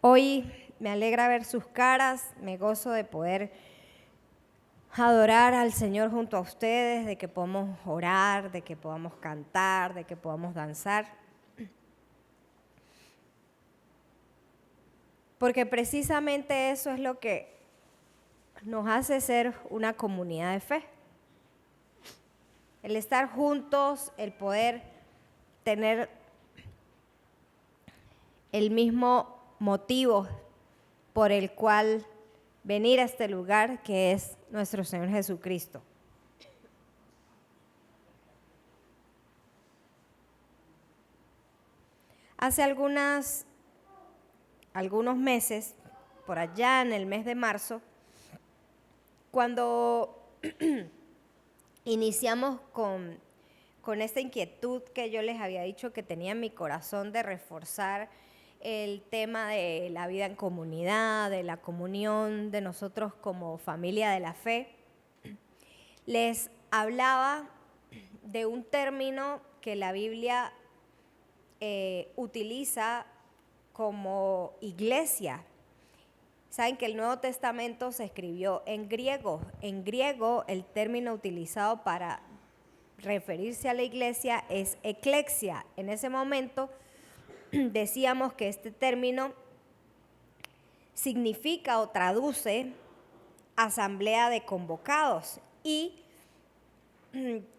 Hoy me alegra ver sus caras, me gozo de poder adorar al Señor junto a ustedes, de que podamos orar, de que podamos cantar, de que podamos danzar. Porque precisamente eso es lo que nos hace ser una comunidad de fe. El estar juntos, el poder tener el mismo motivo por el cual venir a este lugar, que es nuestro Señor Jesucristo. Hace algunos meses, por allá en el mes de marzo, cuando iniciamos con esta inquietud que yo les había dicho que tenía en mi corazón de reforzar el tema de la vida en comunidad, de la comunión de nosotros como familia de la fe, les hablaba de un término que la Biblia utiliza como iglesia. Saben que el Nuevo Testamento se escribió en griego. En griego el término utilizado para referirse a la iglesia es eclesia. En ese momento decíamos que este término significa o traduce asamblea de convocados y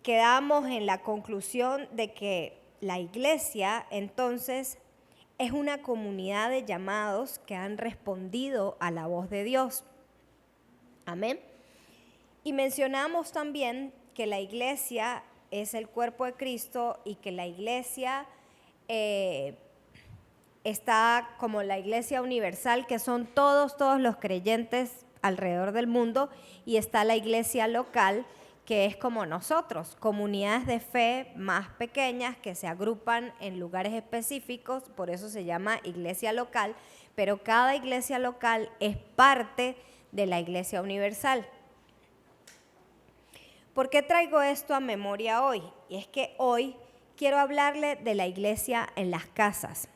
quedamos en la conclusión de que la iglesia entonces es una comunidad de llamados que han respondido a la voz de Dios. Amén. Y mencionamos también que la iglesia es el cuerpo de Cristo y que la iglesia está como la iglesia universal, que son todos los creyentes alrededor del mundo, y está la iglesia local, que es como nosotros, comunidades de fe más pequeñas que se agrupan en lugares específicos, por eso se llama iglesia local, pero cada iglesia local es parte de la iglesia universal. ¿Por qué traigo esto a memoria hoy? Y es que hoy quiero hablarle de la iglesia en las casas,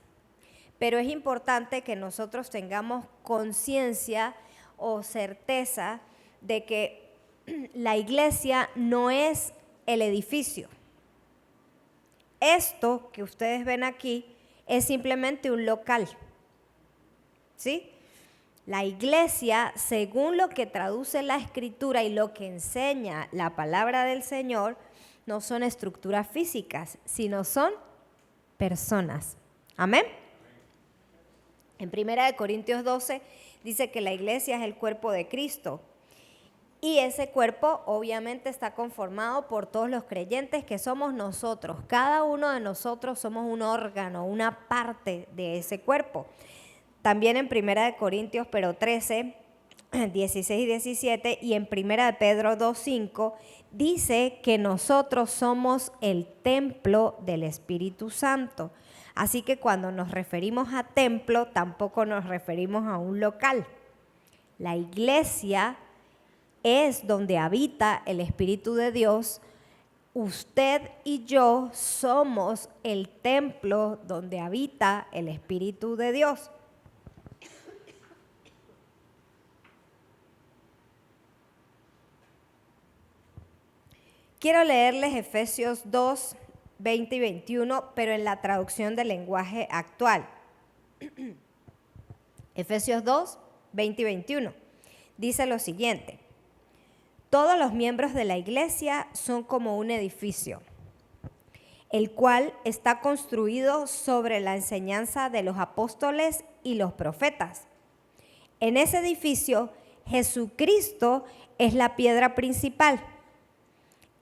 pero es importante que nosotros tengamos conciencia o certeza de que la iglesia no es el edificio. Esto que ustedes ven aquí es simplemente un local, ¿sí? La iglesia, según lo que traduce la Escritura y lo que enseña la palabra del Señor, no son estructuras físicas, sino son personas. Amén. En 1 Corintios 12 dice que la iglesia es el cuerpo de Cristo. Y ese cuerpo obviamente está conformado por todos los creyentes que somos nosotros. Cada uno de nosotros somos un órgano, una parte de ese cuerpo. También en 1 Corintios 13, 16 y 17 y en 1 Pedro 2:5 dice que nosotros somos el templo del Espíritu Santo. Así que cuando nos referimos a templo, tampoco nos referimos a un local. La iglesia es donde habita el Espíritu de Dios. Usted y yo somos el templo donde habita el Espíritu de Dios. Quiero leerles Efesios 2, 20 y 21, pero en la traducción del lenguaje actual. Efesios 2, 20 y 21. Dice lo siguiente: todos los miembros de la iglesia son como un edificio, el cual está construido sobre la enseñanza de los apóstoles y los profetas. En ese edificio, Jesucristo es la piedra principal.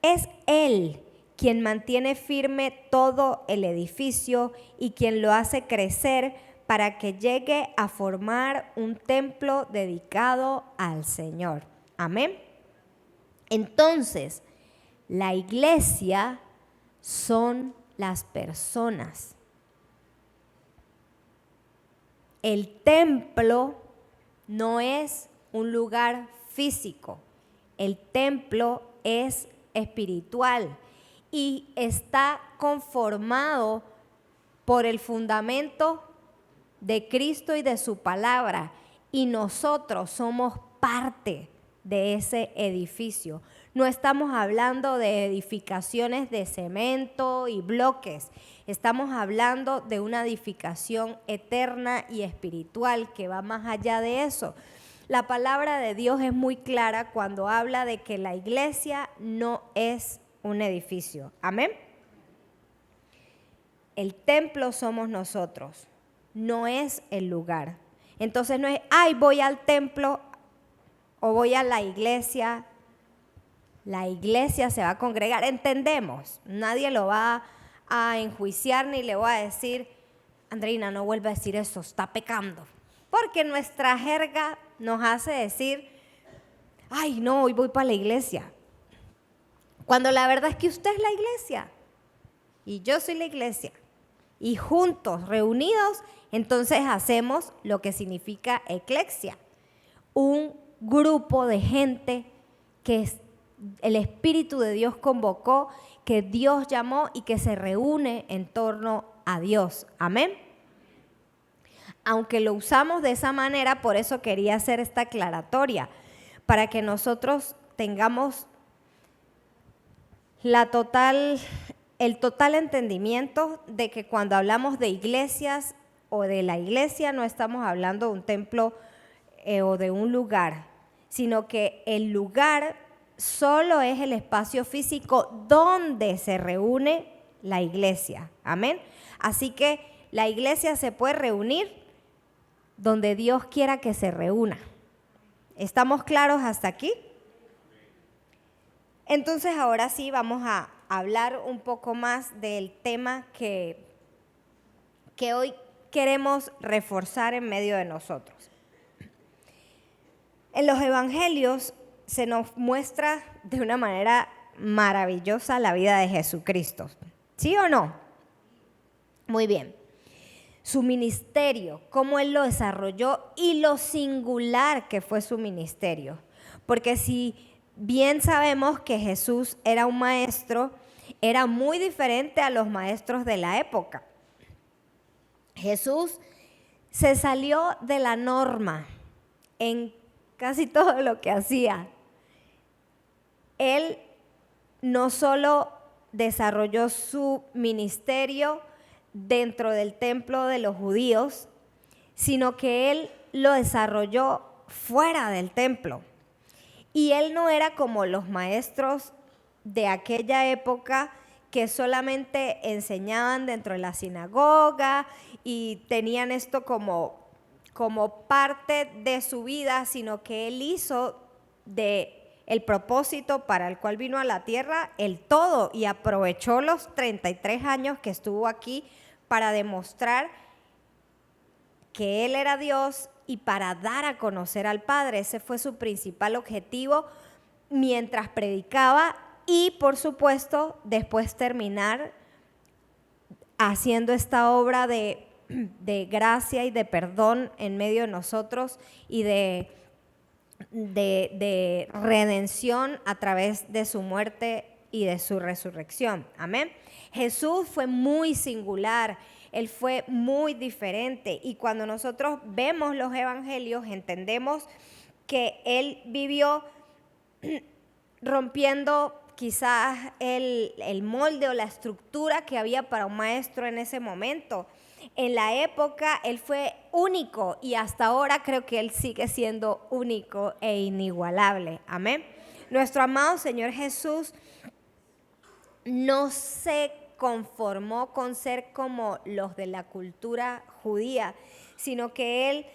Es Él quien mantiene firme todo el edificio y quien lo hace crecer para que llegue a formar un templo dedicado al Señor. Amén. Entonces, la iglesia son las personas. El templo no es un lugar físico. El templo es espiritual y está conformado por el fundamento de Cristo y de su palabra, y nosotros somos parte de ese edificio. No estamos hablando de edificaciones de cemento y bloques. Estamos hablando de una edificación eterna y espiritual que va más allá de eso. La palabra de Dios es muy clara cuando habla de que la iglesia no es un edificio. Amén. El templo somos nosotros, no es el lugar. Entonces no es, ay, voy al templo o voy a la iglesia. La iglesia se va a congregar, entendemos. Nadie lo va a enjuiciar ni le va a decir, Andreina, no vuelva a decir eso, está pecando. Porque nuestra jerga nos hace decir, ay, no, hoy voy para la iglesia. Cuando la verdad es que usted es la iglesia y yo soy la iglesia. Y juntos, reunidos, entonces hacemos lo que significa eclesia. Un grupo de gente que el Espíritu de Dios convocó, que Dios llamó y que se reúne en torno a Dios. Amén. Aunque lo usamos de esa manera, por eso quería hacer esta aclaratoria, para que nosotros tengamos el total entendimiento de que cuando hablamos de iglesias o de la iglesia no estamos hablando de un templo o de un lugar, sino que el lugar solo es el espacio físico donde se reúne la iglesia. Amén. Así que la iglesia se puede reunir donde Dios quiera que se reúna. ¿Estamos claros hasta aquí? Entonces ahora sí vamos a hablar un poco más del tema que hoy queremos reforzar en medio de nosotros. En los evangelios se nos muestra de una manera maravillosa la vida de Jesucristo. ¿Sí o no? Muy bien. Su ministerio, cómo Él lo desarrolló y lo singular que fue su ministerio. Porque si bien sabemos que Jesús era un maestro, era muy diferente a los maestros de la época. Jesús se salió de la norma en casi todo lo que hacía. Él no solo desarrolló su ministerio dentro del templo de los judíos, sino que Él lo desarrolló fuera del templo. Y Él no era como los maestros de aquella época que solamente enseñaban dentro de la sinagoga y tenían esto como parte de su vida, sino que Él hizo de el propósito para el cual vino a la tierra el todo y aprovechó los 33 años que estuvo aquí para demostrar que Él era Dios y para dar a conocer al Padre. Ese fue su principal objetivo mientras predicaba y, por supuesto, después terminar haciendo esta obra de gracia y de perdón en medio de nosotros y de redención a través de su muerte y de su resurrección. Amén. Jesús fue muy singular. Él fue muy diferente y cuando nosotros vemos los evangelios entendemos que Él vivió rompiendo quizás el molde o la estructura que había para un maestro en ese momento. En la época Él fue único y hasta ahora creo que Él sigue siendo único e inigualable. Amén. Nuestro amado Señor Jesús no se conformó con ser como los de la cultura judía, sino que Él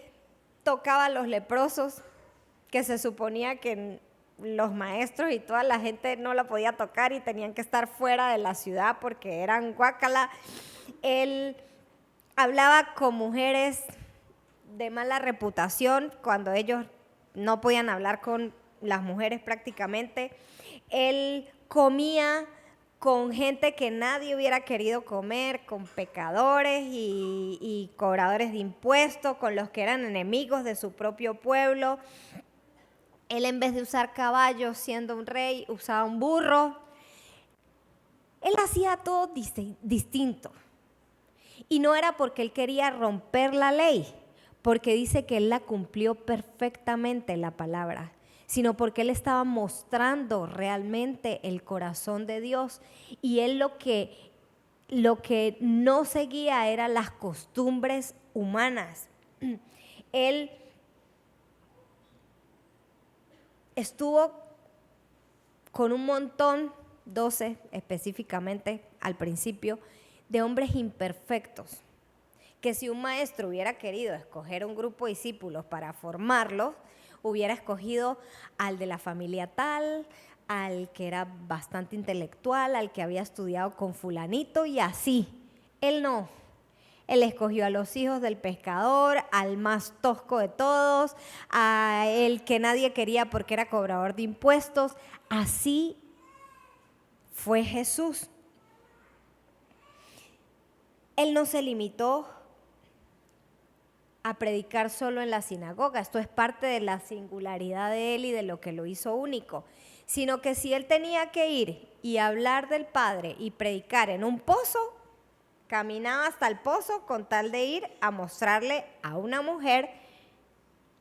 tocaba a los leprosos, que se suponía que los maestros y toda la gente no la podía tocar y tenían que estar fuera de la ciudad porque eran guácala. Él hablaba con mujeres de mala reputación cuando ellos no podían hablar con las mujeres prácticamente. Él comía con gente que nadie hubiera querido comer, con pecadores y cobradores de impuestos, con los que eran enemigos de su propio pueblo. Él, en vez de usar caballos siendo un rey, usaba un burro. Él hacía todo distinto. Y no era porque él quería romper la ley, porque dice que él la cumplió perfectamente, la palabra, sino porque él estaba mostrando realmente el corazón de Dios, y él lo que no seguía eran las costumbres humanas. Él estuvo con un montón, 12 específicamente al principio, de hombres imperfectos, que si un maestro hubiera querido escoger un grupo de discípulos para formarlos, hubiera escogido al de la familia tal, al que era bastante intelectual, al que había estudiado con fulanito y así. Él no. Él escogió a los hijos del pescador, al más tosco de todos, a el que nadie quería porque era cobrador de impuestos. Así fue Jesús. Él no se limitó a predicar solo en la sinagoga. Esto es parte de la singularidad de él y de lo que lo hizo único. Sino que si él tenía que ir y hablar del Padre y predicar en un pozo, caminaba hasta el pozo con tal de ir a mostrarle a una mujer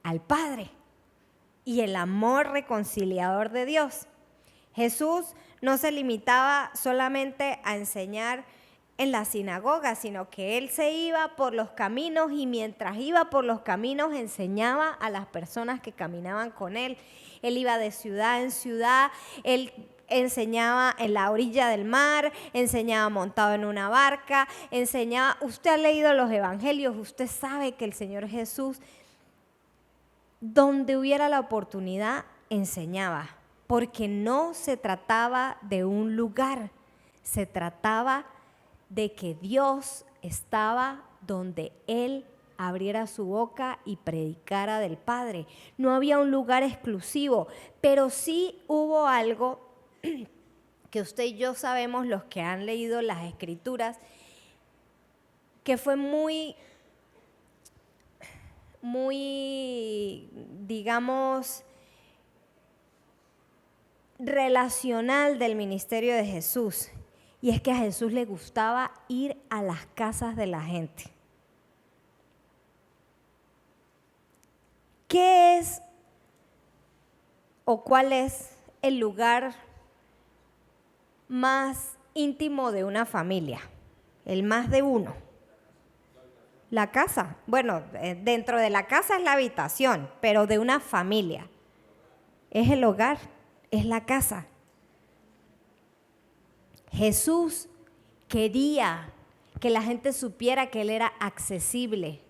al Padre y el amor reconciliador de Dios. Jesús no se limitaba solamente a enseñar en la sinagoga, sino que él se iba por los caminos y mientras iba por los caminos enseñaba a las personas que caminaban con él. Él iba de ciudad en ciudad, él enseñaba en la orilla del mar, enseñaba montado en una barca, enseñaba. Usted ha leído los evangelios, usted sabe que el Señor Jesús, donde hubiera la oportunidad, enseñaba, porque no se trataba de un lugar, se trataba de que Dios estaba donde él abriera su boca y predicara del Padre. No había un lugar exclusivo, pero sí hubo algo que usted y yo sabemos, los que han leído las Escrituras, que fue muy, digamos, relacional del ministerio de Jesús. Y es que a Jesús le gustaba ir a las casas de la gente. ¿Qué es o cuál es el lugar más íntimo de una familia? El más de uno. La casa. Bueno, dentro de la casa es la habitación, pero de una familia. Es el hogar, es la casa. Jesús quería que la gente supiera que él era accesible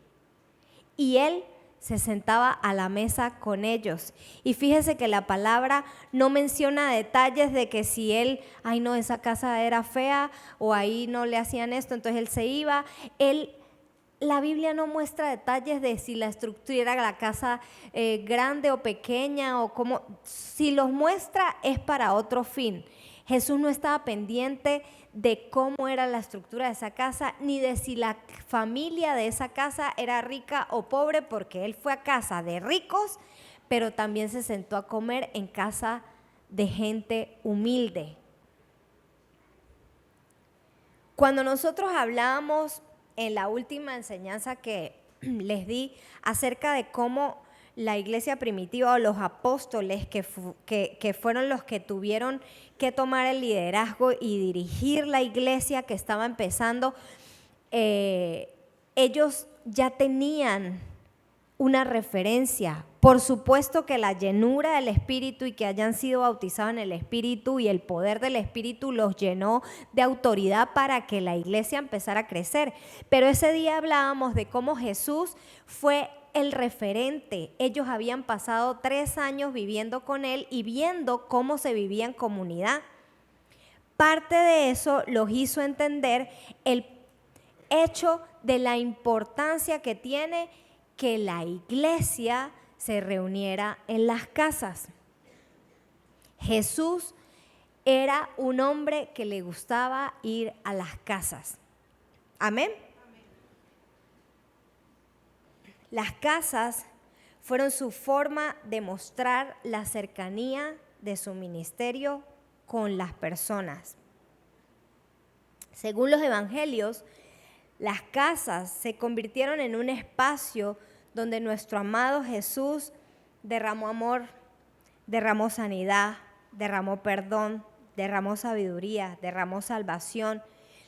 y él se sentaba a la mesa con ellos. Y fíjese que la palabra no menciona detalles de que si él, ay no, esa casa era fea o ahí no le hacían esto, entonces él se iba. La Biblia no muestra detalles de si la estructura era la casa grande o pequeña o cómo. Si los muestra es para otro fin. Jesús no estaba pendiente de cómo era la estructura de esa casa, ni de si la familia de esa casa era rica o pobre, porque él fue a casa de ricos, pero también se sentó a comer en casa de gente humilde. Cuando nosotros hablábamos en la última enseñanza que les di acerca de cómo la iglesia primitiva o los apóstoles que fueron los que tuvieron que tomar el liderazgo y dirigir la iglesia que estaba empezando, ellos ya tenían una referencia. Por supuesto que la llenura del Espíritu y que hayan sido bautizados en el Espíritu y el poder del Espíritu los llenó de autoridad para que la iglesia empezara a crecer. Pero ese día hablábamos de cómo Jesús fue el referente. Ellos habían pasado 3 años viviendo con él y viendo cómo se vivía en comunidad. Parte de eso los hizo entender el hecho de la importancia que tiene que la iglesia se reuniera en las casas. Jesús era un hombre que le gustaba ir a las casas. Amén. Las casas fueron su forma de mostrar la cercanía de su ministerio con las personas. Según los evangelios, Las casas se convirtieron en un espacio donde nuestro amado Jesús derramó amor, derramó sanidad, derramó perdón, derramó sabiduría, derramó salvación.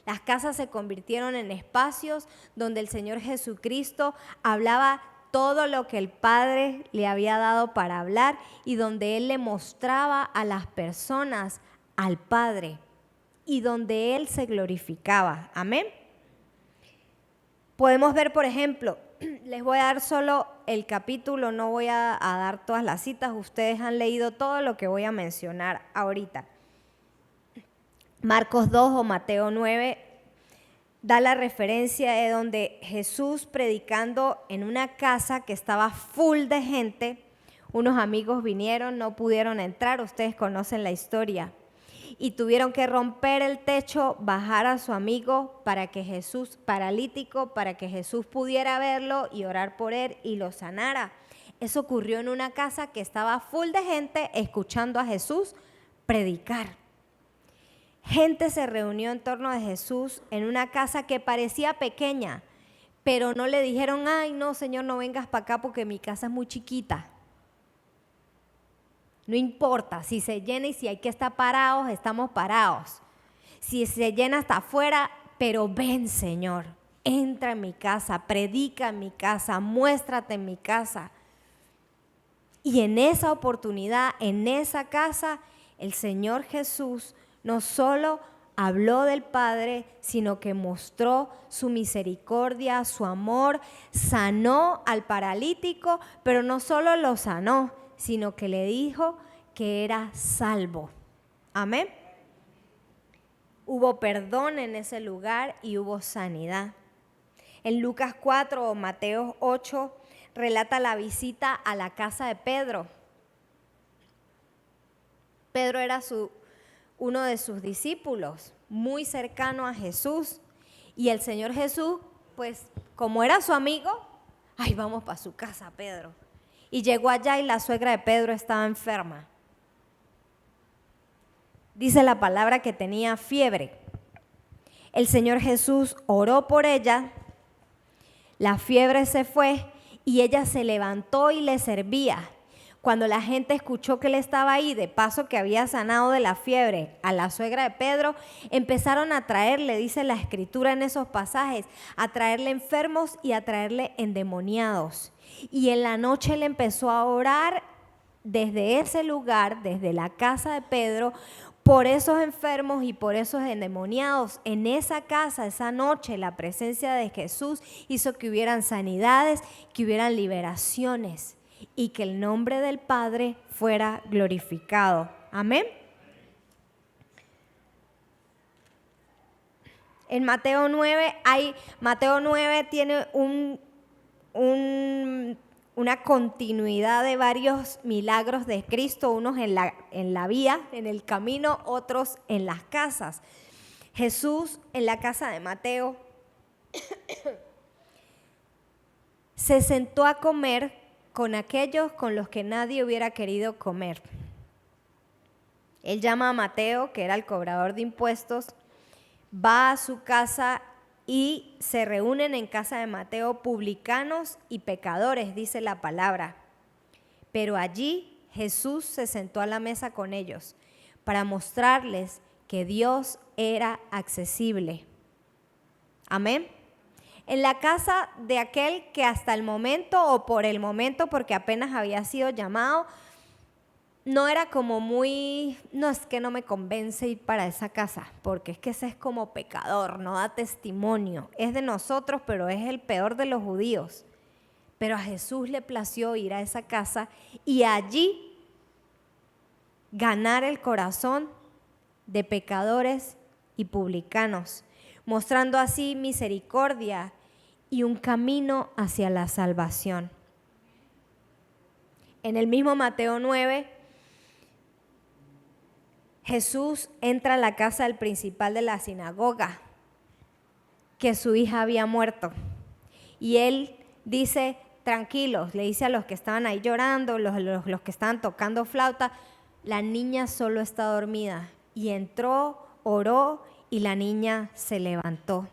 Las casas se convirtieron en espacios donde el Señor Jesucristo hablaba todo lo que el Padre le había dado para hablar y donde Él le mostraba a las personas al Padre y donde Él se glorificaba. Amén. Podemos ver, por ejemplo, les voy a dar solo el capítulo, no voy a dar todas las citas, ustedes han leído todo lo que voy a mencionar ahorita. Marcos 2 o Mateo 9 da la referencia de donde Jesús predicando en una casa que estaba full de gente, unos amigos vinieron, no pudieron entrar, ustedes conocen la historia, y tuvieron que romper el techo, bajar a su amigo para que Jesús, paralítico, para que Jesús pudiera verlo y orar por él y lo sanara. Eso ocurrió en una casa que estaba full de gente escuchando a Jesús predicar. Gente se reunió en torno de Jesús en una casa que parecía pequeña, pero no le dijeron, ay no Señor, no vengas para acá porque mi casa es muy chiquita. No importa, si se llena y si hay que estar parados, estamos parados. Si se llena hasta afuera, pero ven Señor, entra en mi casa, predica en mi casa, muéstrate en mi casa. Y en esa oportunidad, en esa casa, el Señor Jesús no solo habló del Padre, sino que mostró su misericordia, su amor, sanó al paralítico, pero no solo lo sanó, sino que le dijo que era salvo. Amén. Hubo perdón en ese lugar y hubo sanidad. En Lucas 4 o Mateo 8 relata la visita a la casa de Pedro. Pedro era uno de sus discípulos, muy cercano a Jesús. Y el Señor Jesús, pues como era su amigo, ay, vamos para su casa, Pedro. Y llegó allá y la suegra de Pedro estaba enferma. Dice la palabra que tenía fiebre. El Señor Jesús oró por ella, la fiebre se fue y ella se levantó y le servía. Cuando la gente escuchó que él estaba ahí, de paso que había sanado de la fiebre a la suegra de Pedro, empezaron a traerle, dice la escritura en esos pasajes, a traerle enfermos y a traerle endemoniados. Y en la noche él empezó a orar desde ese lugar, desde la casa de Pedro, por esos enfermos y por esos endemoniados. En esa casa, esa noche, la presencia de Jesús hizo que hubieran sanidades, que hubieran liberaciones y que el nombre del Padre fuera glorificado. Amén. En Mateo 9, Mateo 9 tiene una continuidad de varios milagros de Cristo, unos en la vía, en el camino, otros en las casas. Jesús en la casa de Mateo se sentó a comer con aquellos con los que nadie hubiera querido comer. Él llama a Mateo, que era el cobrador de impuestos, va a su casa y se reúnen en casa de Mateo publicanos y pecadores, dice la palabra. Pero allí Jesús se sentó a la mesa con ellos para mostrarles que Dios era accesible. Amén. En la casa de aquel que hasta el momento o por el momento, porque apenas había sido llamado, no era como muy, no, es que no me convence ir para esa casa, porque es que ese es como pecador, no da testimonio, es de nosotros, pero es el peor de los judíos. Pero a Jesús le plació ir a esa casa y allí ganar el corazón de pecadores y publicanos, mostrando así misericordia y un camino hacia la salvación. En el mismo Mateo 9, Jesús entra a la casa del principal de la sinagoga, que su hija había muerto. Y él dice, tranquilos, le dice a los que estaban ahí llorando, los que estaban tocando flauta, la niña solo está dormida. Y entró, oró y la niña se levantó.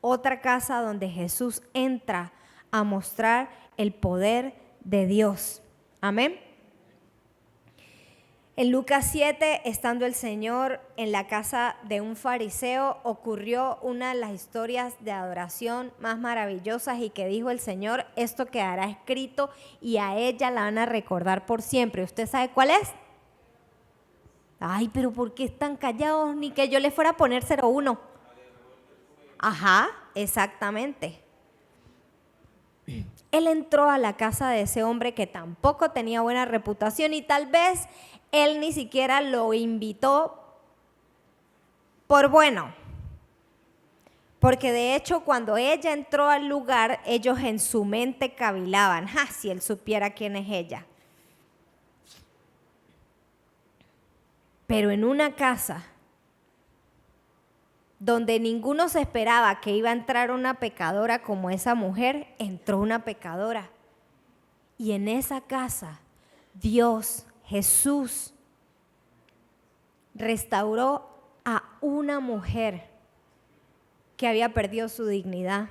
otra casa donde Jesús entra a mostrar el poder de Dios. Amén. En Lucas 7, estando el Señor en la casa de un fariseo, ocurrió una de las historias de adoración más maravillosas y que dijo el Señor: esto quedará escrito y a ella la van a recordar por siempre. ¿Usted sabe cuál es? Ay, pero ¿por qué están callados? Ni que yo le fuera a poner 01. Ajá, exactamente. Él entró a la casa de ese hombre que tampoco tenía buena reputación y tal vez él ni siquiera lo invitó por bueno. Porque de hecho cuando ella entró al lugar, ellos en su mente cavilaban: si él supiera quién es ella. Pero en una casa donde ninguno se esperaba que iba a entrar una pecadora como esa mujer, entró una pecadora. Y en esa casa, Dios, Jesús, restauró a una mujer que había perdido su dignidad,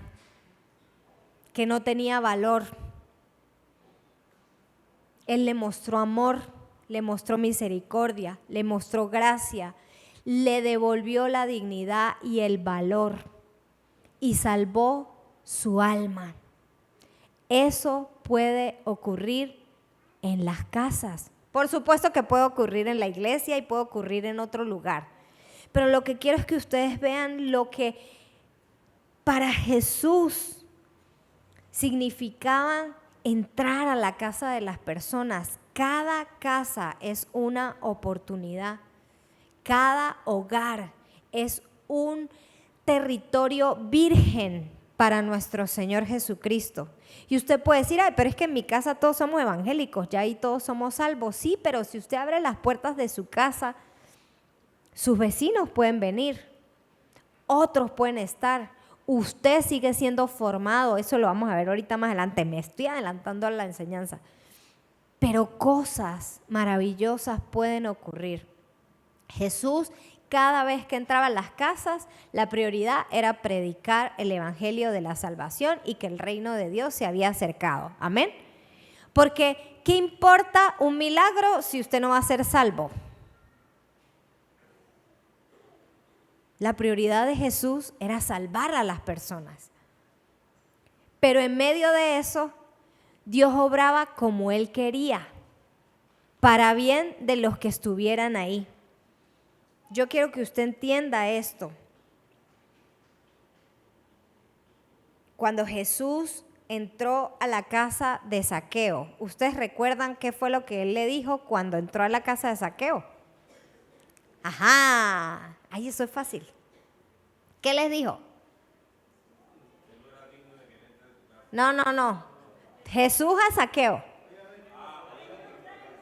que no tenía valor. Él le mostró amor, le mostró misericordia, le mostró gracia, le devolvió la dignidad y el valor y salvó su alma. Eso puede ocurrir en las casas. Por supuesto que puede ocurrir en la iglesia y puede ocurrir en otro lugar. Pero lo que quiero es que ustedes vean lo que para Jesús significaba entrar a la casa de las personas. Cada casa es una oportunidad. Cada hogar es un territorio virgen para nuestro Señor Jesucristo. Y usted puede decir: pero es que en mi casa todos somos evangélicos, ya ahí todos somos salvos. Sí, pero si usted abre las puertas de su casa, sus vecinos pueden venir, otros pueden estar. Usted sigue siendo formado, eso lo vamos a ver ahorita más adelante, me estoy adelantando a la enseñanza. Pero cosas maravillosas pueden ocurrir. Jesús, cada vez que entraba a las casas, la prioridad era predicar el evangelio de la salvación y que el reino de Dios se había acercado. Amén. Porque ¿qué importa un milagro si usted no va a ser salvo? La prioridad de Jesús era salvar a las personas. Pero en medio de eso, Dios obraba como Él quería, para bien de los que estuvieran ahí. Yo quiero que usted entienda esto. Cuando Jesús entró a la casa de Zaqueo, ¿ustedes recuerdan qué fue lo que Él le dijo cuando entró a la casa de Zaqueo? Ajá, ay, eso es fácil. ¿Qué les dijo? No. Jesús a Zaqueo.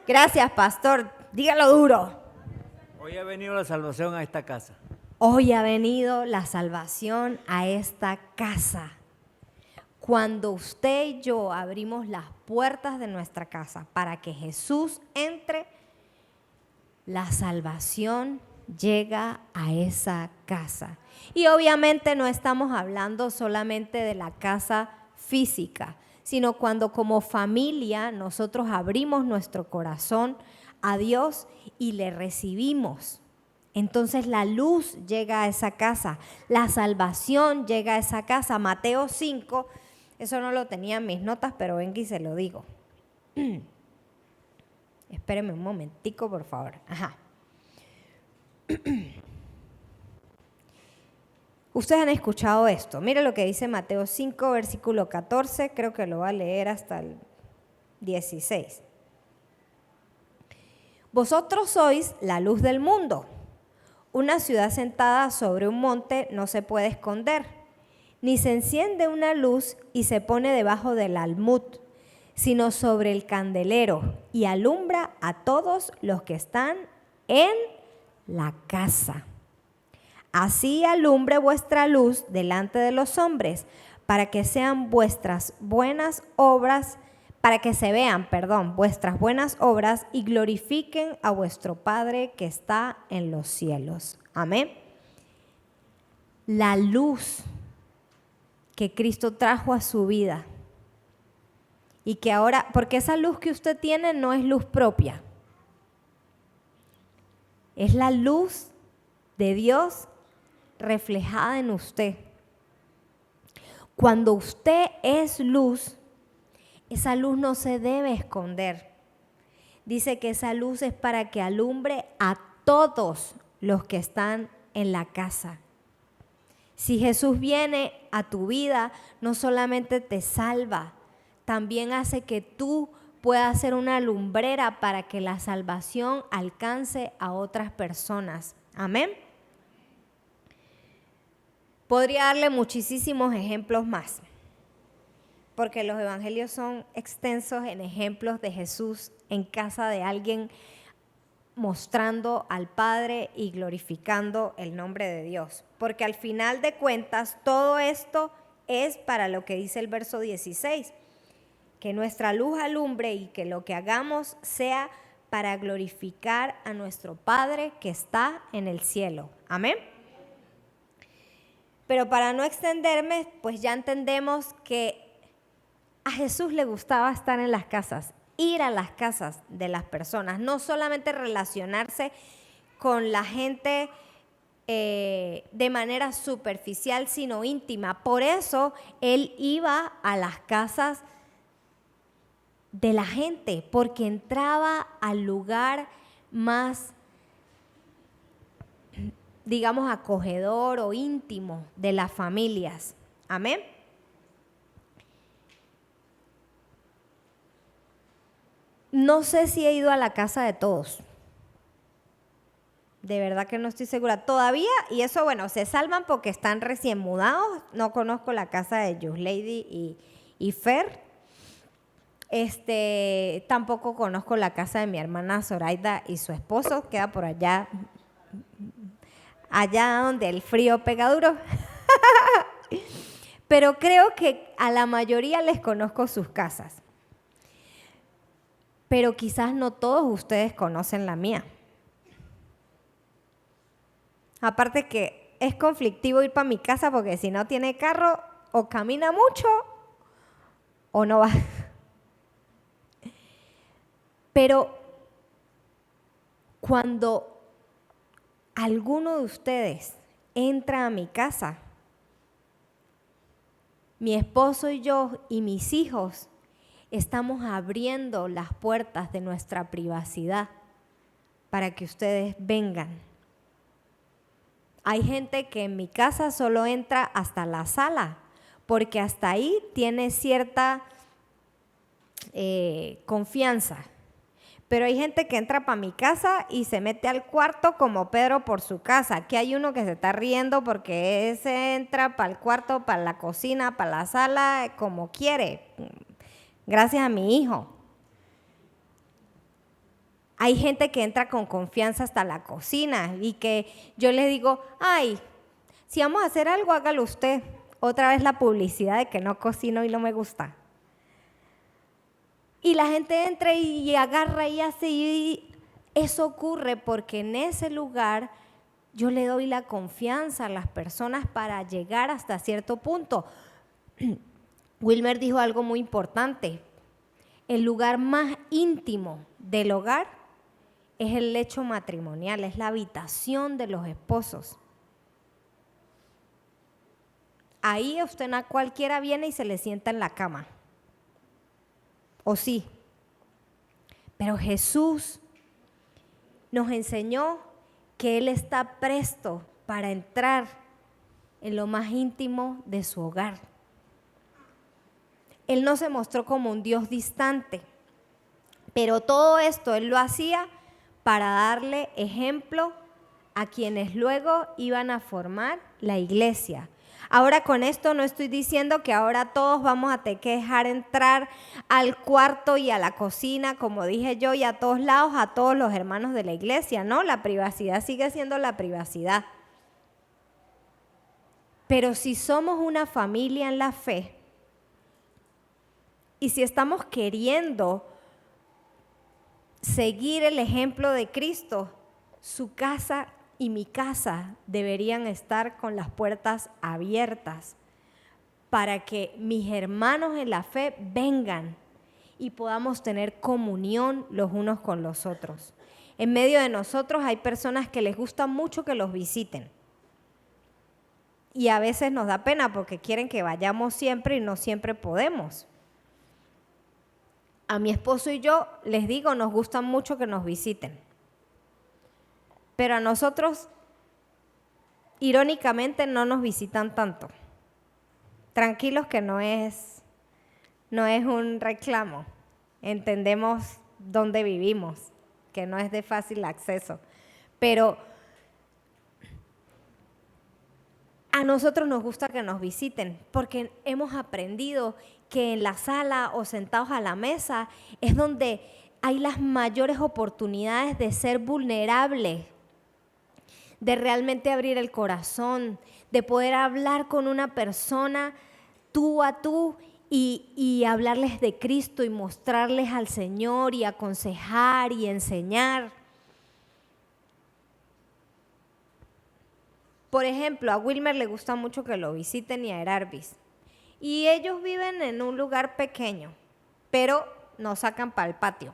Gracias, pastor. Dígalo duro. Hoy ha venido la salvación a esta casa. Hoy ha venido la salvación a esta casa. Cuando usted y yo abrimos las puertas de nuestra casa para que Jesús entre, la salvación llega a esa casa. Y obviamente no estamos hablando solamente de la casa física, sino cuando como familia nosotros abrimos nuestro corazón a Dios y le recibimos. Entonces la luz llega a esa casa, la salvación llega a esa casa. Mateo 5, eso no lo tenía en mis notas, pero venga y se lo digo. Espéreme un momentico, por favor. Ajá. Ustedes han escuchado esto. Mire lo que dice Mateo 5, versículo 14. Creo que lo va a leer hasta el 16. Vosotros sois la luz del mundo. Una ciudad sentada sobre un monte no se puede esconder, ni se enciende una luz y se pone debajo del almud, sino sobre el candelero y alumbra a todos los que están en la casa. Así alumbre vuestra luz delante de los hombres, para que sean vuestras buenas obras, vuestras buenas obras y glorifiquen a vuestro Padre que está en los cielos. Amén. La luz que Cristo trajo a su vida. Y que ahora, porque esa luz que usted tiene no es luz propia. Es la luz de Dios reflejada en usted. Cuando usted es luz, esa luz no se debe esconder. Dice que esa luz es para que alumbre a todos los que están en la casa. Si Jesús viene a tu vida, no solamente te salva, también hace que tú puedas ser una lumbrera para que la salvación alcance a otras personas. Amén. Podría darle muchísimos ejemplos más, porque los evangelios son extensos en ejemplos de Jesús en casa de alguien mostrando al Padre y glorificando el nombre de Dios. Porque al final de cuentas, todo esto es para lo que dice el verso 16, que nuestra luz alumbre y que lo que hagamos sea para glorificar a nuestro Padre que está en el cielo. Amén. Pero para no extenderme, pues ya entendemos que a Jesús le gustaba estar en las casas, ir a las casas de las personas, no solamente relacionarse con la gente de manera superficial, sino íntima. Por eso Él iba a las casas de la gente, porque entraba al lugar más, digamos, acogedor o íntimo de las familias. Amén. No sé si he ido a la casa de todos. De verdad que no estoy segura. Todavía, y eso, bueno, se salvan porque están recién mudados. No conozco la casa de Just Lady y Fer. Tampoco conozco la casa de mi hermana Zoraida y su esposo. Queda por allá donde el frío pega duro. Pero creo que a la mayoría les conozco sus casas. Pero quizás no todos ustedes conocen la mía. Aparte que es conflictivo ir para mi casa porque si no tiene carro o camina mucho o no va. Pero cuando alguno de ustedes entra a mi casa, mi esposo y yo y mis hijos estamos abriendo las puertas de nuestra privacidad para que ustedes vengan. Hay gente que en mi casa solo entra hasta la sala, porque hasta ahí tiene cierta confianza. Pero hay gente que entra para mi casa y se mete al cuarto como Pedro por su casa. Aquí hay uno que se está riendo porque ese entra para el cuarto, para la cocina, para la sala, como quiere. Gracias a mi hijo. Hay gente que entra con confianza hasta la cocina y que yo les digo, ay, si vamos a hacer algo, hágalo usted. Otra vez la publicidad de que no cocino y no me gusta. Y la gente entra y agarra y hace, y eso ocurre porque en ese lugar yo le doy la confianza a las personas para llegar hasta cierto punto. Wilmer dijo algo muy importante. El lugar más íntimo del hogar es el lecho matrimonial, es la habitación de los esposos. Ahí usted a cualquiera viene y se le sienta en la cama. ¿O sí? Pero Jesús nos enseñó que Él está presto para entrar en lo más íntimo de su hogar. Él no se mostró como un Dios distante, pero todo esto Él lo hacía para darle ejemplo a quienes luego iban a formar la iglesia. Ahora con esto no estoy diciendo que ahora todos vamos a tener que dejar entrar al cuarto y a la cocina, como dije yo, y a todos lados, a todos los hermanos de la iglesia, ¿no? La privacidad sigue siendo la privacidad. Pero si somos una familia en la fe, y si estamos queriendo seguir el ejemplo de Cristo, su casa y mi casa deberían estar con las puertas abiertas para que mis hermanos en la fe vengan y podamos tener comunión los unos con los otros. En medio de nosotros hay personas que les gusta mucho que los visiten. Y a veces nos da pena porque quieren que vayamos siempre y no siempre podemos. A mi esposo y yo, les digo, nos gusta mucho que nos visiten. Pero a nosotros, irónicamente, no nos visitan tanto. Tranquilos que no es un reclamo. Entendemos dónde vivimos, que no es de fácil acceso. Pero a nosotros nos gusta que nos visiten porque hemos aprendido que en la sala o sentados a la mesa es donde hay las mayores oportunidades de ser vulnerables, de realmente abrir el corazón, de poder hablar con una persona tú a tú y hablarles de Cristo y mostrarles al Señor y aconsejar y enseñar. Por ejemplo, a Wilmer le gusta mucho que lo visiten y a Erarbis. Y ellos viven en un lugar pequeño, pero nos sacan para el patio.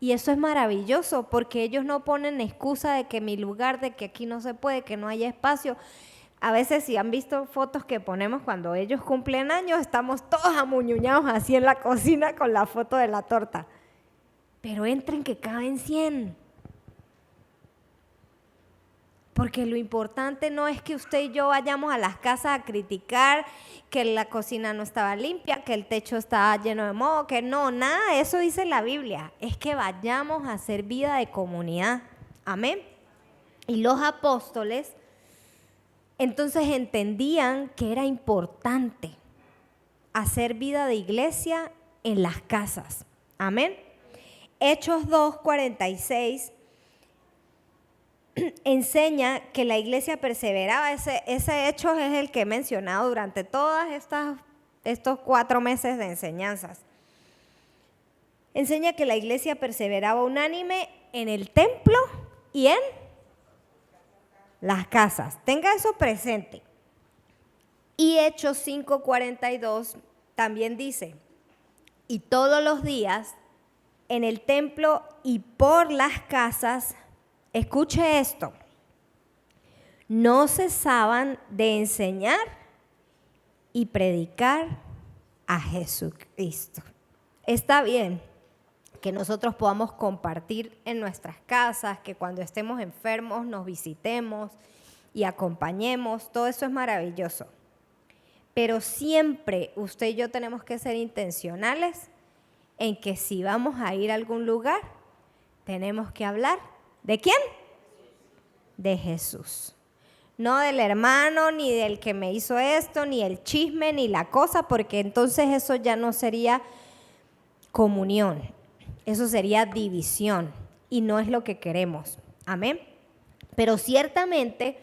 Y eso es maravilloso porque ellos no ponen excusa de que mi lugar, de que aquí no se puede, que no hay espacio. A veces si han visto fotos que ponemos cuando ellos cumplen años, estamos todos amuñuñados así en la cocina con la foto de la torta. Pero entren que caben 100. Porque lo importante no es que usted y yo vayamos a las casas a criticar que la cocina no estaba limpia, que el techo estaba lleno de moho, que no, nada, eso dice la Biblia. Es que vayamos a hacer vida de comunidad. Amén. Y los apóstoles entonces entendían que era importante hacer vida de iglesia en las casas. Amén. Hechos 2:46 enseña que la iglesia perseveraba. Ese hecho es el que he mencionado durante todos estos 4 meses de enseñanzas. Enseña que la iglesia perseveraba unánime en el templo y en las casas. Tenga eso presente. Y Hechos 5:42 también dice, y todos los días en el templo y por las casas, escuche esto, no cesaban de enseñar y predicar a Jesucristo. Está bien que nosotros podamos compartir en nuestras casas, que cuando estemos enfermos nos visitemos y acompañemos, todo eso es maravilloso. Pero siempre usted y yo tenemos que ser intencionales en que si vamos a ir a algún lugar, tenemos que hablar. ¿De quién? De Jesús. No del hermano, ni del que me hizo esto, ni el chisme, ni la cosa, porque entonces eso ya no sería comunión. Eso sería división y no es lo que queremos. Amén. Pero ciertamente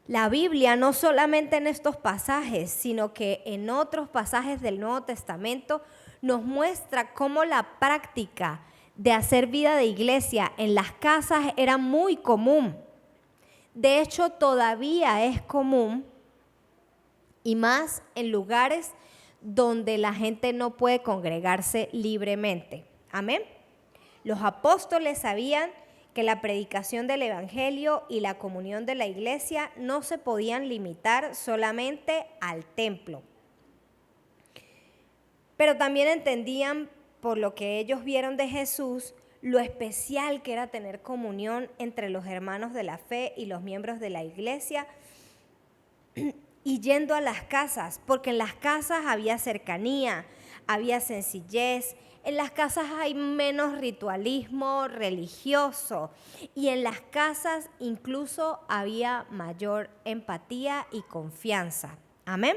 la Biblia, no solamente en estos pasajes, sino que en otros pasajes del Nuevo Testamento, nos muestra cómo la práctica de hacer vida de iglesia en las casas era muy común. De hecho, todavía es común y más en lugares donde la gente no puede congregarse libremente. Amén. Los apóstoles sabían que la predicación del evangelio y la comunión de la iglesia no se podían limitar solamente al templo. Pero también entendían, por lo que ellos vieron de Jesús, lo especial que era tener comunión entre los hermanos de la fe y los miembros de la iglesia y yendo a las casas, porque en las casas había cercanía, había sencillez, en las casas hay menos ritualismo religioso y en las casas incluso había mayor empatía y confianza. Amén.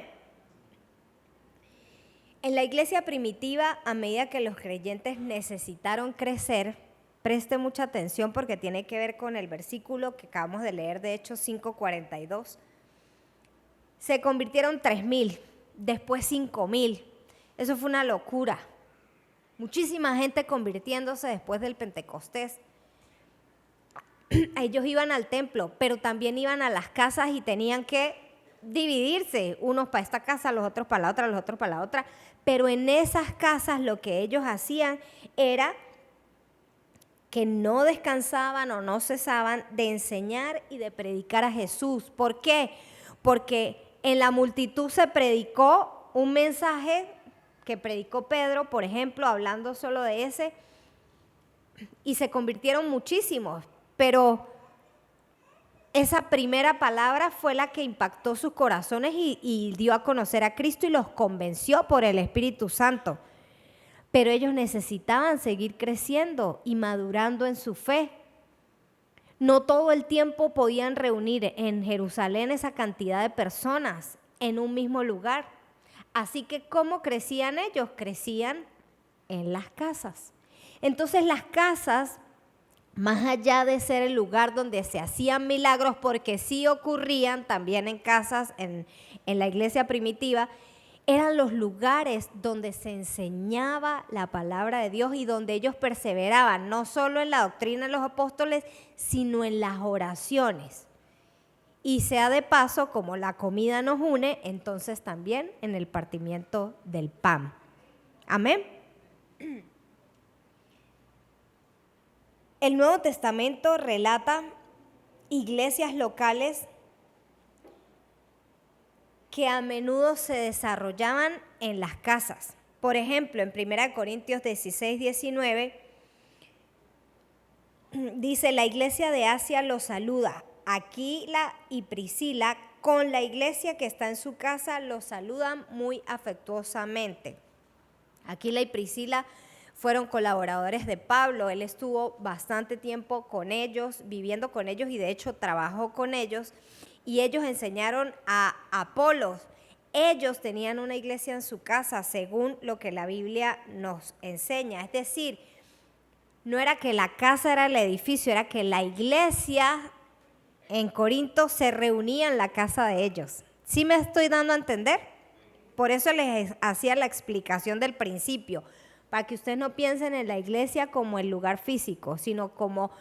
En la iglesia primitiva, a medida que los creyentes necesitaron crecer, preste mucha atención porque tiene que ver con el versículo que acabamos de leer de Hechos 5:42. Se convirtieron 3,000, después 5,000. Eso fue una locura. Muchísima gente convirtiéndose después del Pentecostés. Ellos iban al templo, pero también iban a las casas y tenían que dividirse, unos para esta casa, los otros para la otra, los otros para la otra, pero en esas casas lo que ellos hacían era que no descansaban o no cesaban de enseñar y de predicar a Jesús. ¿Por qué? Porque en la multitud se predicó un mensaje que predicó Pedro, por ejemplo, hablando solo de ese, y se convirtieron muchísimos, pero esa primera palabra fue la que impactó sus corazones y dio a conocer a Cristo y los convenció por el Espíritu Santo. Pero ellos necesitaban seguir creciendo y madurando en su fe. No todo el tiempo podían reunir en Jerusalén esa cantidad de personas en un mismo lugar. Así que, ¿cómo crecían ellos? Crecían en las casas. Entonces, las casas, más allá de ser el lugar donde se hacían milagros, porque sí ocurrían también en casas, en la iglesia primitiva, eran los lugares donde se enseñaba la palabra de Dios y donde ellos perseveraban, no solo en la doctrina de los apóstoles, sino en las oraciones. Y sea de paso, como la comida nos une, entonces también en el partimiento del pan. Amén. El Nuevo Testamento relata iglesias locales que a menudo se desarrollaban en las casas. Por ejemplo, en 1 Corintios 16, 19, dice: la iglesia de Asia los saluda. Aquila y Priscila, con la iglesia que está en su casa, los saludan muy afectuosamente. Aquila y Priscila fueron colaboradores de Pablo. Él estuvo bastante tiempo con ellos, viviendo con ellos, y de hecho trabajó con ellos. Y ellos enseñaron a Apolos. Ellos tenían una iglesia en su casa, según lo que la Biblia nos enseña. Es decir, no era que la casa era el edificio, era que la iglesia en Corinto se reunía en la casa de ellos. ¿Sí me estoy dando a entender? Por eso les hacía la explicación del principio, para que ustedes no piensen en la iglesia como el lugar físico, sino como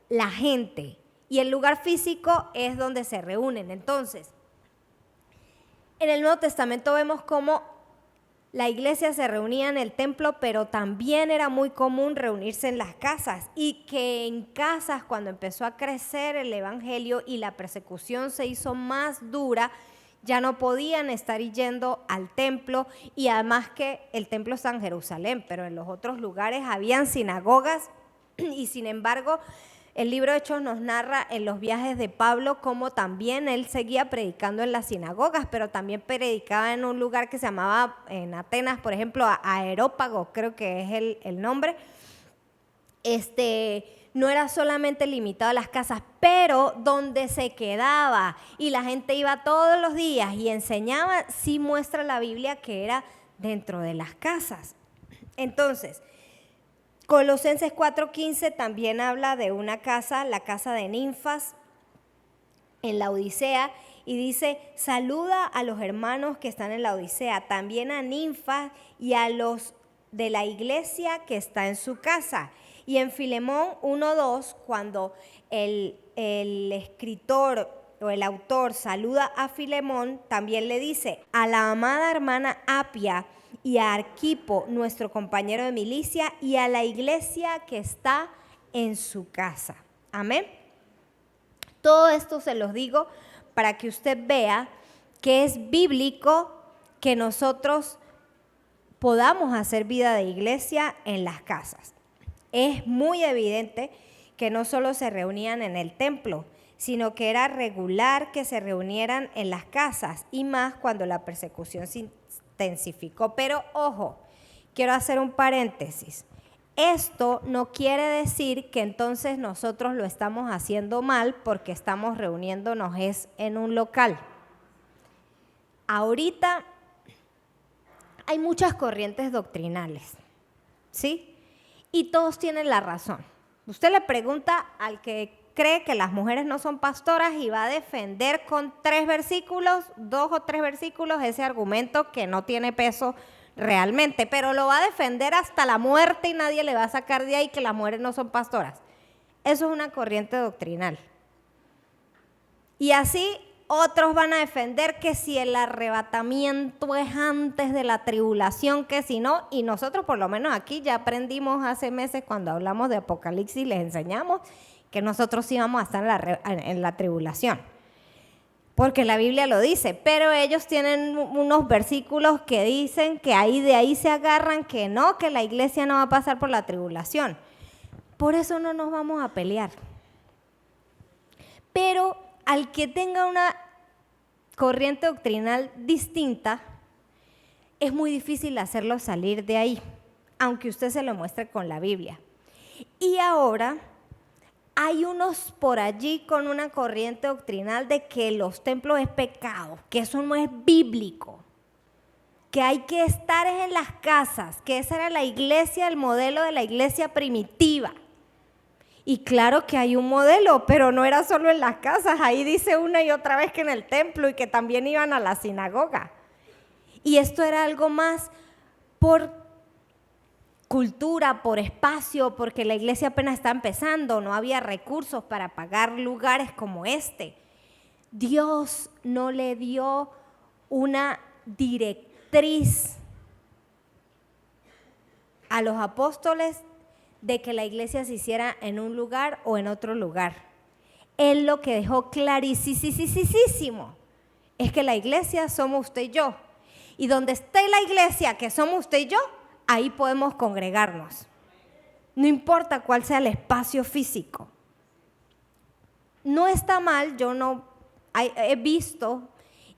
la gente. Y el lugar físico es donde se reúnen. Entonces, en el Nuevo Testamento vemos cómo la iglesia se reunía en el templo, pero también era muy común reunirse en las casas. Y que en casas, cuando empezó a crecer el evangelio y la persecución se hizo más dura, ya no podían estar yendo al templo. Y además que el templo está en Jerusalén, pero en los otros lugares habían sinagogas. Y sin embargo, el libro de Hechos nos narra en los viajes de Pablo cómo también él seguía predicando en las sinagogas, pero también predicaba en un lugar que se llamaba, en Atenas, por ejemplo, Areópago, creo que es el nombre. No era solamente limitado a las casas, pero donde se quedaba y la gente iba todos los días y enseñaba, sí muestra la Biblia que era dentro de las casas. Entonces, Colosenses 4:15 también habla de una casa, la casa de Ninfas, en la Odisea, y dice: saluda a los hermanos que están en la Odisea, también a Ninfas y a los de la iglesia que está en su casa. Y en Filemón 1:2, cuando el escritor o el autor saluda a Filemón, también le dice: a la amada hermana Apia y a Arquipo, nuestro compañero de milicia, y a la iglesia que está en su casa. Amén. Todo esto se los digo para que usted vea que es bíblico que nosotros podamos hacer vida de iglesia en las casas. Es muy evidente que no solo se reunían en el templo, sino que era regular que se reunieran en las casas, y más cuando la persecución se intensificó. Pero ojo, quiero hacer un paréntesis. Esto no quiere decir que entonces nosotros lo estamos haciendo mal porque estamos reuniéndonos en un local. Ahorita hay muchas corrientes doctrinales, ¿sí? Y todos tienen la razón. Usted le pregunta al que cree que las mujeres no son pastoras y va a defender con 2 o 3 versículos ese argumento que no tiene peso realmente, pero lo va a defender hasta la muerte y nadie le va a sacar de ahí que las mujeres no son pastoras. Eso es una corriente doctrinal. Y así Otros van a defender que si el arrebatamiento es antes de la tribulación, que si no, y nosotros por lo menos aquí ya aprendimos hace meses cuando hablamos de Apocalipsis, les enseñamos que nosotros íbamos a estar en la tribulación. Porque la Biblia lo dice, pero ellos tienen unos versículos que dicen que de ahí se agarran, que no, que la iglesia no va a pasar por la tribulación. Por eso no nos vamos a pelear. Pero al que tenga una corriente doctrinal distinta, es muy difícil hacerlo salir de ahí, aunque usted se lo muestre con la Biblia. Y ahora hay unos por allí con una corriente doctrinal de que los templos es pecado, que eso no es bíblico, que hay que estar en las casas, que esa era la iglesia, el modelo de la iglesia primitiva. Y claro que hay un modelo, pero no era solo en las casas, ahí dice una y otra vez que en el templo y que también iban a la sinagoga. Y esto era algo más por cultura, por espacio, porque la iglesia apenas está empezando, no había recursos para pagar lugares como este. Dios no le dio una directriz a los apóstoles de que la iglesia se hiciera en un lugar o en otro lugar. Él lo que dejó clarísimo es que la iglesia somos usted y yo. Y donde esté la iglesia, que somos usted y yo, ahí podemos congregarnos. No importa cuál sea el espacio físico. No está mal, he visto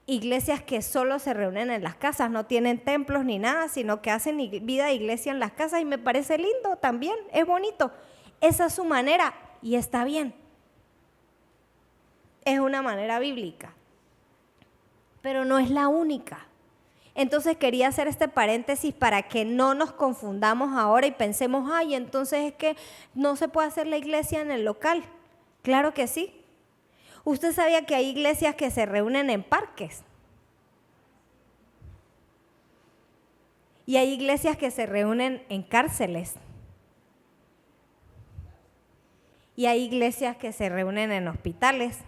iglesias que solo se reúnen en las casas, no tienen templos ni nada, sino que hacen vida de iglesia en las casas y me parece lindo también, es bonito. Esa es su manera y está bien. Es una manera bíblica, pero no es la única. Entonces quería hacer este paréntesis para que no nos confundamos ahora y pensemos, ay, entonces es que no se puede hacer la iglesia en el local. Claro que sí. ¿Usted sabía que hay iglesias que se reúnen en parques? Y hay iglesias que se reúnen en cárceles. Y hay iglesias que se reúnen en hospitales.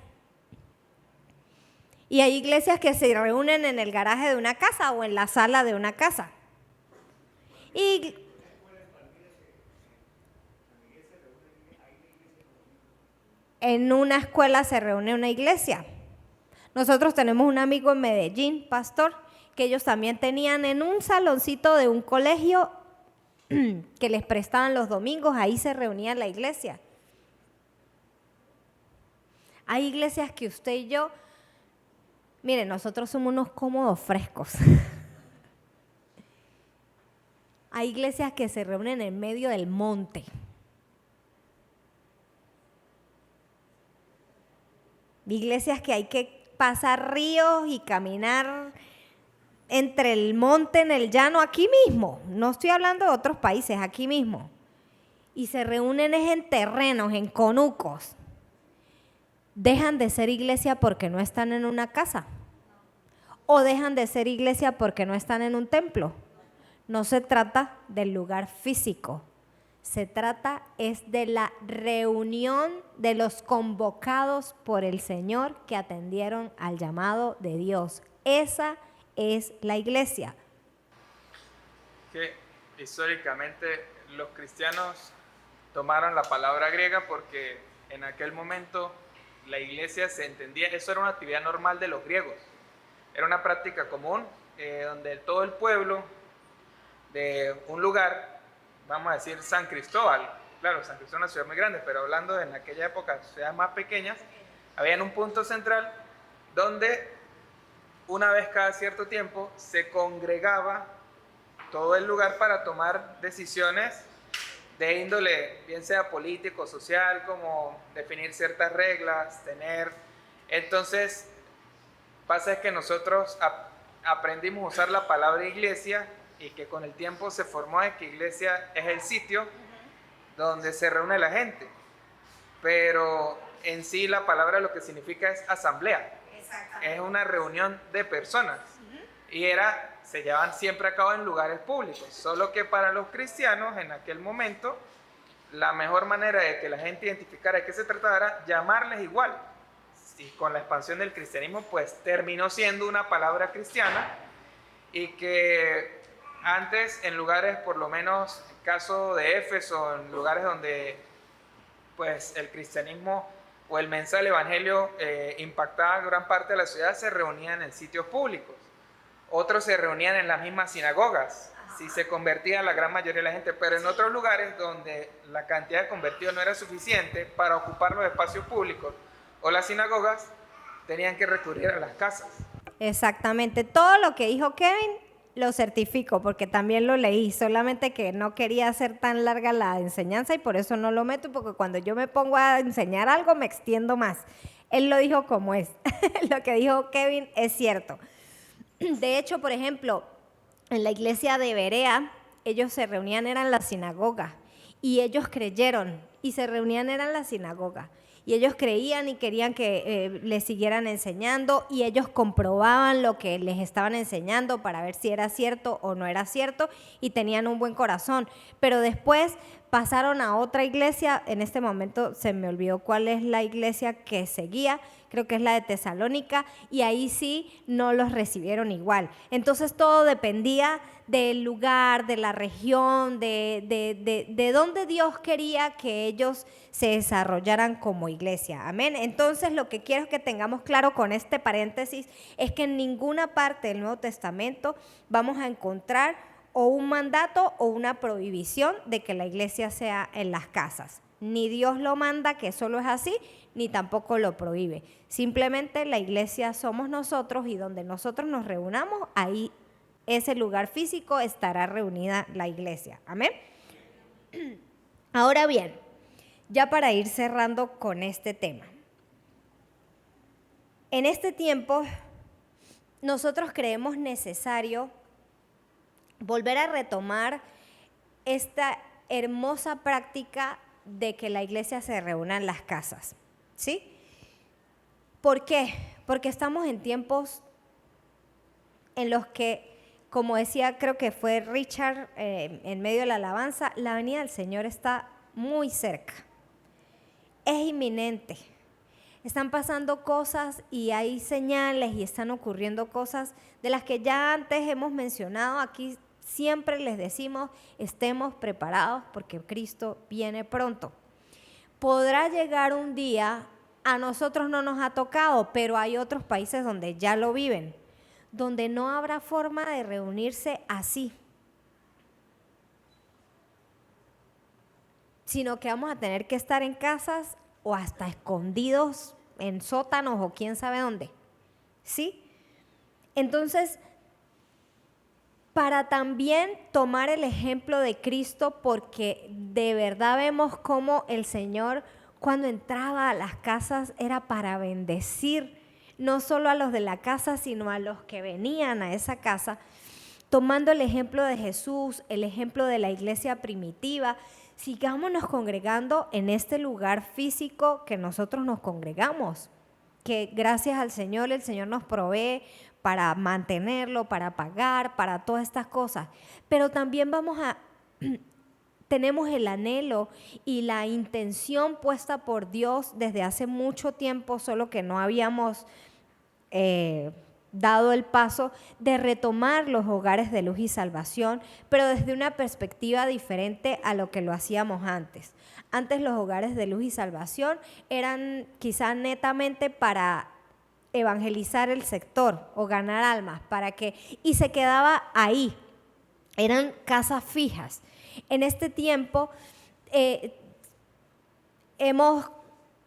Y hay iglesias que se reúnen en el garaje de una casa o en la sala de una casa. Y en una escuela se reúne una iglesia. Nosotros tenemos un amigo en Medellín, pastor, que ellos también tenían en un saloncito de un colegio que les prestaban los domingos, ahí se reunía la iglesia. Hay iglesias que usted y yo, miren, nosotros somos unos cómodos frescos. Hay iglesias que se reúnen en medio del monte. Iglesias que hay que pasar ríos y caminar entre el monte, en el llano, aquí mismo. No estoy hablando de otros países, aquí mismo. Y se reúnen en terrenos, en conucos. Dejan de ser iglesia porque no están en una casa. O dejan de ser iglesia porque no están en un templo. No se trata del lugar físico. Se trata es de la reunión de los convocados por el Señor que atendieron al llamado de Dios. Esa es la iglesia. Que históricamente los cristianos tomaron la palabra griega porque en aquel momento la iglesia se entendía, eso era una actividad normal de los griegos. Era una práctica común donde todo el pueblo de un lugar, vamos a decir San Cristóbal, claro, San Cristóbal es una ciudad muy grande, pero hablando en aquella época, ciudades más pequeñas, había un punto central donde una vez cada cierto tiempo se congregaba todo el lugar para tomar decisiones de índole, bien sea político, social, como definir ciertas reglas, Entonces, pasa es que nosotros aprendimos a usar la palabra iglesia y que con el tiempo se formó de que iglesia es el sitio donde se reúne la gente. Pero en sí la palabra lo que significa es asamblea. Es una reunión de personas. Y se llevaban siempre a cabo en lugares públicos. Solo que para los cristianos en aquel momento, la mejor manera de que la gente identificara de qué se trataba era llamarles igual. y con la expansión del cristianismo, pues terminó siendo una palabra cristiana, y que antes en lugares, por lo menos en caso de Éfeso, en lugares donde pues el cristianismo o el mensaje del evangelio impactaba gran parte de la ciudad, se reunían en sitios públicos. Otros se reunían en las mismas sinagogas, si se convertía la gran mayoría de la gente, pero en otros lugares donde la cantidad de convertidos no era suficiente para ocupar los espacios públicos o las sinagogas, tenían que recurrir a las casas. Exactamente. Todo lo que dijo Kevin lo certifico porque también lo leí, solamente que no quería hacer tan larga la enseñanza y por eso no lo meto, porque cuando yo me pongo a enseñar algo me extiendo más. Él lo dijo como es. Lo que dijo Kevin es cierto. De hecho, por ejemplo, en la iglesia de Berea, ellos se reunían, eran la sinagoga, y ellos creyeron, y se reunían, eran la sinagoga, y ellos creían y querían que les siguieran enseñando, y ellos comprobaban lo que les estaban enseñando para ver si era cierto o no era cierto, y tenían un buen corazón. Pero después pasaron a otra iglesia, en este momento se me olvidó cuál es la iglesia que seguía, creo que es la de Tesalónica, y ahí sí no los recibieron igual. Entonces todo dependía del lugar, de la región, de dónde Dios quería que ellos se desarrollaran como iglesia. Amén. Entonces lo que quiero que tengamos claro con este paréntesis es que en ninguna parte del Nuevo Testamento vamos a encontrar o un mandato o una prohibición de que la iglesia sea en las casas. Ni Dios lo manda, que solo es así, ni tampoco lo prohíbe. Simplemente la iglesia somos nosotros, y donde nosotros nos reunamos, ahí ese lugar físico estará reunida la iglesia. Amén. Ahora bien, ya para ir cerrando con este tema. En este tiempo, nosotros creemos necesario volver a retomar esta hermosa práctica de que la iglesia se reúna en las casas, ¿sí? ¿Por qué? Porque estamos en tiempos en los que, como decía, creo que fue Richard en medio de la alabanza, la venida del Señor está muy cerca, es inminente. Están pasando cosas y hay señales y están ocurriendo cosas de las que ya antes hemos mencionado. Aquí siempre les decimos, estemos preparados porque Cristo viene pronto. Podrá llegar un día, a nosotros no nos ha tocado, pero hay otros países donde ya lo viven, donde no habrá forma de reunirse así, sino que vamos a tener que estar en casas o hasta escondidos en sótanos o quién sabe dónde, ¿sí? Entonces, para también tomar el ejemplo de Cristo, porque de verdad vemos cómo el Señor, cuando entraba a las casas, era para bendecir no solo a los de la casa, sino a los que venían a esa casa, tomando el ejemplo de Jesús, el ejemplo de la iglesia primitiva. Sigámonos congregando en este lugar físico que nosotros nos congregamos, que gracias al Señor, el Señor nos provee para mantenerlo, para pagar, para todas estas cosas. Pero también tenemos el anhelo y la intención puesta por Dios desde hace mucho tiempo, solo que no habíamos dado el paso de retomar los hogares de luz y salvación, pero desde una perspectiva diferente a lo que lo hacíamos antes. Antes los hogares de luz y salvación eran quizá netamente para evangelizar el sector o ganar almas, y se quedaba ahí, eran casas fijas. En este tiempo hemos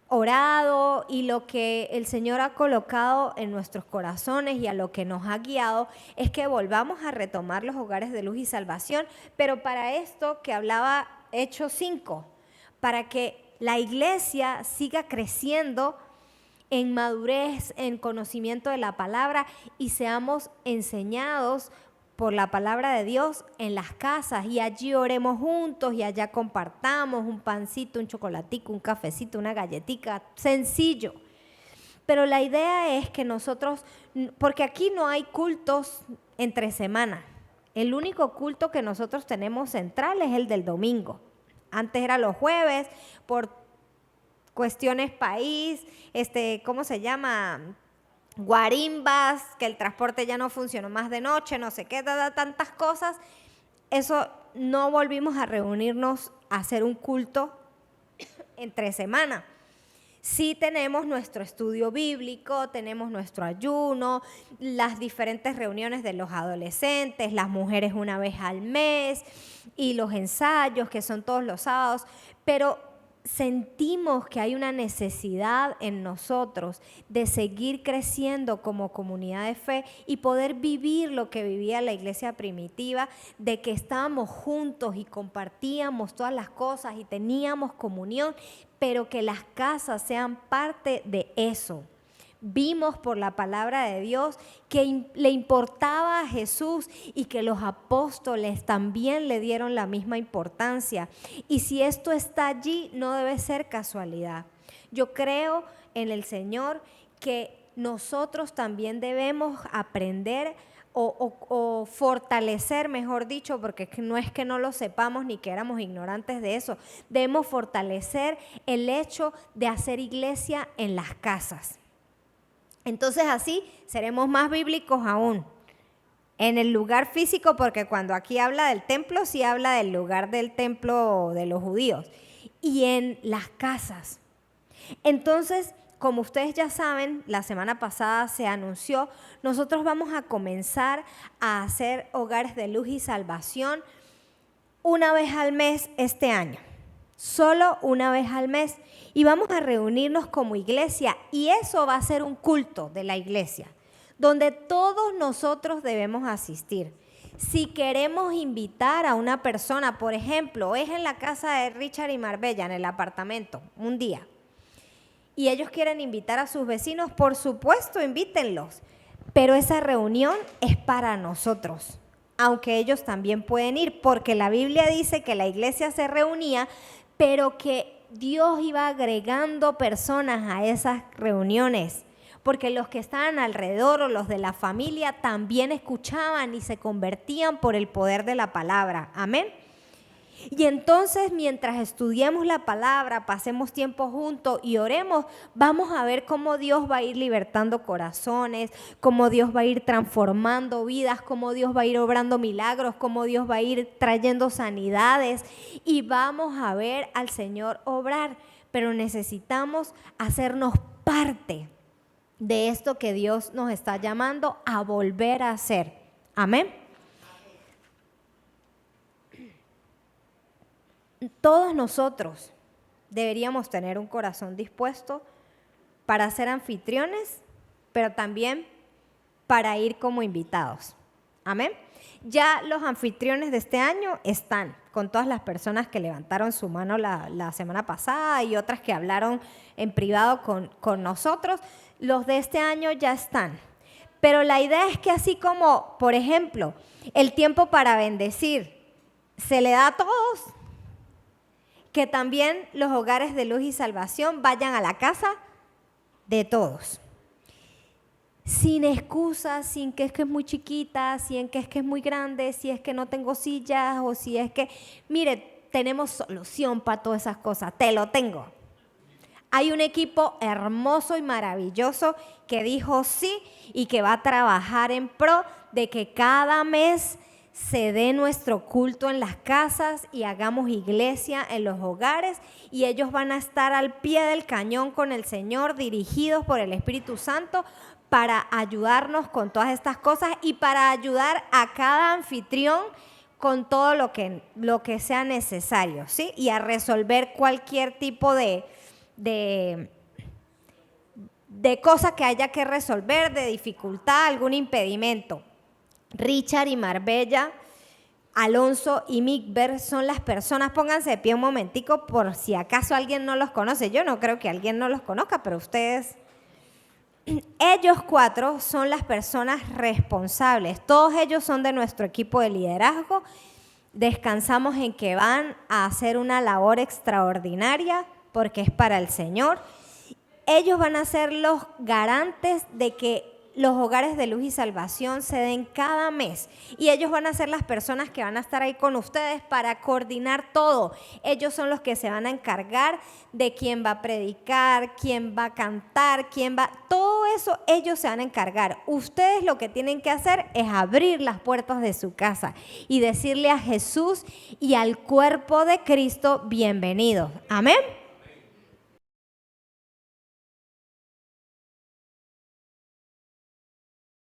orado, y lo que el Señor ha colocado en nuestros corazones y a lo que nos ha guiado es que volvamos a retomar los hogares de luz y salvación, pero para esto que hablaba Hechos 5, para que la iglesia siga creciendo en madurez, en conocimiento de la palabra, y seamos enseñados por la palabra de Dios en las casas, y allí oremos juntos y allá compartamos un pancito, un chocolatico, un cafecito, una galletica, sencillo. Pero la idea es que nosotros, porque aquí no hay cultos entre semana, el único culto que nosotros tenemos central es el del domingo. Antes era los jueves, por cuestiones país, ¿cómo se llama? Guarimbas, que el transporte ya no funcionó más de noche, no sé qué, tantas cosas. Eso no volvimos a reunirnos a hacer un culto entre semana. Sí tenemos nuestro estudio bíblico, tenemos nuestro ayuno, las diferentes reuniones de los adolescentes, las mujeres una vez al mes y los ensayos que son todos los sábados, pero sentimos que hay una necesidad en nosotros de seguir creciendo como comunidad de fe y poder vivir lo que vivía la iglesia primitiva, de que estábamos juntos y compartíamos todas las cosas y teníamos comunión, pero que las casas sean parte de eso. Vimos por la palabra de Dios que le importaba a Jesús y que los apóstoles también le dieron la misma importancia. Y si esto está allí, no debe ser casualidad. Yo creo en el Señor que nosotros también debemos aprender o fortalecer, mejor dicho, porque no es que no lo sepamos ni que éramos ignorantes de eso. Debemos fortalecer el hecho de hacer iglesia en las casas. Entonces así seremos más bíblicos aún. En el lugar físico, porque cuando aquí habla del templo, sí habla del lugar del templo de los judíos. Y en las casas. Entonces, como ustedes ya saben, la semana pasada se anunció, nosotros vamos a comenzar a hacer hogares de luz y salvación una vez al mes este año. Solo una vez al mes. Y vamos a reunirnos como iglesia y eso va a ser un culto de la iglesia, donde todos nosotros debemos asistir. Si queremos invitar a una persona, por ejemplo, es en la casa de Richard y Marbella, en el apartamento, un día, y ellos quieren invitar a sus vecinos, por supuesto, invítenlos, pero esa reunión es para nosotros, aunque ellos también pueden ir, porque la Biblia dice que la iglesia se reunía, pero que Dios iba agregando personas a esas reuniones, porque los que estaban alrededor o los de la familia también escuchaban y se convertían por el poder de la palabra. Amén. Y entonces, mientras estudiemos la palabra, pasemos tiempo juntos y oremos, vamos a ver cómo Dios va a ir libertando corazones, cómo Dios va a ir transformando vidas, cómo Dios va a ir obrando milagros, cómo Dios va a ir trayendo sanidades y vamos a ver al Señor obrar. Pero necesitamos hacernos parte de esto que Dios nos está llamando a volver a hacer. Amén. Todos nosotros deberíamos tener un corazón dispuesto para ser anfitriones, pero también para ir como invitados. Amén. Ya los anfitriones de este año están con todas las personas que levantaron su mano la semana pasada y otras que hablaron en privado con nosotros. Los de este año ya están. Pero la idea es que así como, por ejemplo, el tiempo para bendecir se le da a todos, que también los hogares de luz y salvación vayan a la casa de todos. Sin excusas, sin que es muy chiquita, sin que es muy grande, si es que no tengo sillas o si es que, mire, tenemos solución para todas esas cosas, te lo tengo. Hay un equipo hermoso y maravilloso que dijo sí y que va a trabajar en pro de que cada mes se dé nuestro culto en las casas y hagamos iglesia en los hogares y ellos van a estar al pie del cañón con el Señor, dirigidos por el Espíritu Santo para ayudarnos con todas estas cosas y para ayudar a cada anfitrión con todo lo que sea necesario, ¿sí? Y a resolver cualquier tipo de cosa que haya que resolver, de dificultad, algún impedimento. Richard y Marbella, Alonso y Micber son las personas, pónganse de pie un momentico por si acaso alguien no los conoce. Yo no creo que alguien no los conozca, pero ustedes, ellos 4 son las personas responsables. Todos ellos son de nuestro equipo de liderazgo. Descansamos en que van a hacer una labor extraordinaria porque es para el Señor. Ellos van a ser los garantes de que los hogares de luz y salvación se den cada mes. Y ellos van a ser las personas que van a estar ahí con ustedes para coordinar todo. Ellos son los que se van a encargar de quién va a predicar, quién va a cantar, todo eso ellos se van a encargar. Ustedes lo que tienen que hacer es abrir las puertas de su casa y decirle a Jesús y al cuerpo de Cristo, bienvenidos. Amén.